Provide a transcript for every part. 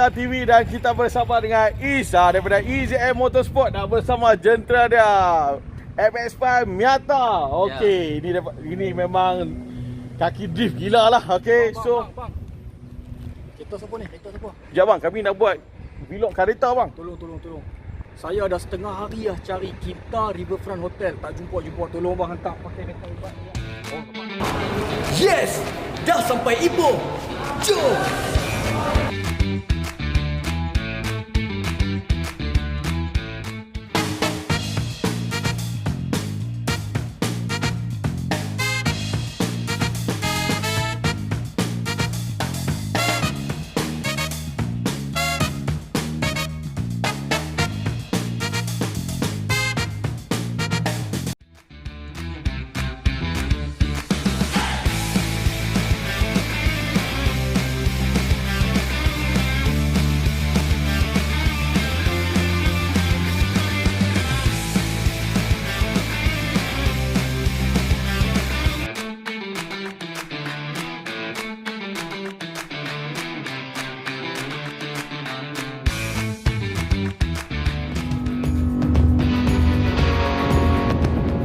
Kereta TV dan kita bersama dengan Isa daripada EZS Motorsports dan bersama Jentera dia MS5 Miata. Okey, ini memang kaki drift gila lah. Okey, so bang. Kereta siapa ni? Kereta siapa? sekejap bang, kami nak buat vlog Careta bang. Tolong. Saya dah setengah hari dah cari kita Riverfront Hotel, tak jumpa. Tolong bang hantar pakai kereta ubat. Yes! Dah sampai Ipoh. Jom!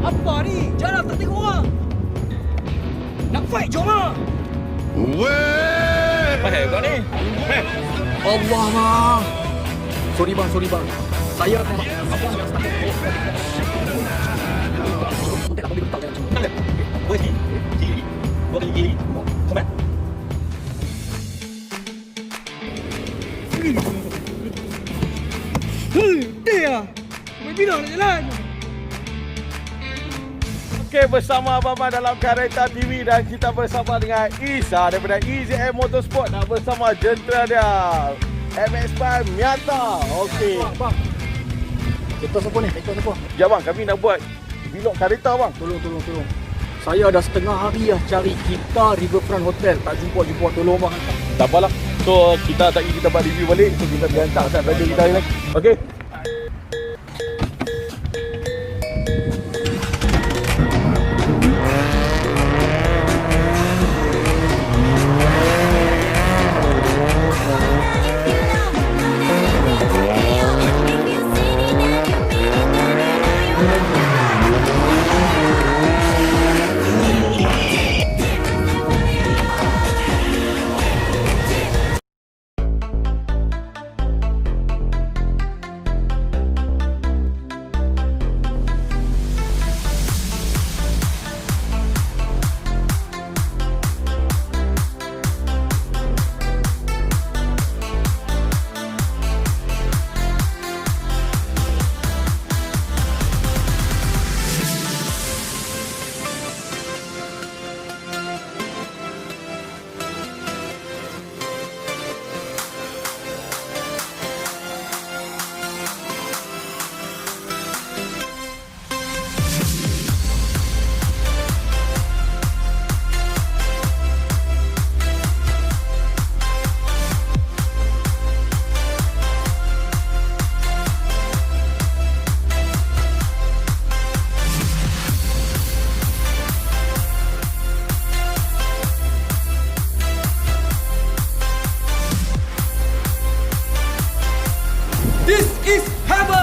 Apa ni? Jangan tak tengok orang. Nak fight jom ah. Weh! Apa kau ni? Allah bang. Sorry bang. Saya abang dah start. Hotel aku dibentak macam. Boleh gini. Sempat. Dia. Main bila nak jalan? Okey, bersama abang-abang dalam Kereta TV dan kita bersama dengan Isa daripada EZS Motorsports dan bersama Jentera dia MS5 Miata. Okey. Bang. Kereta siapa ni? Kereta siapa? Sekejap bang, kami nak buat vlog Careta bang. Tolong. Saya dah setengah hari dah cari kita Riverfront Hotel, tak jumpa. Tolong bang hantar. Tak apalah. So kita buat review balik. So kita boleh hantar kat radio kita hari ni. Okey. This is heaven!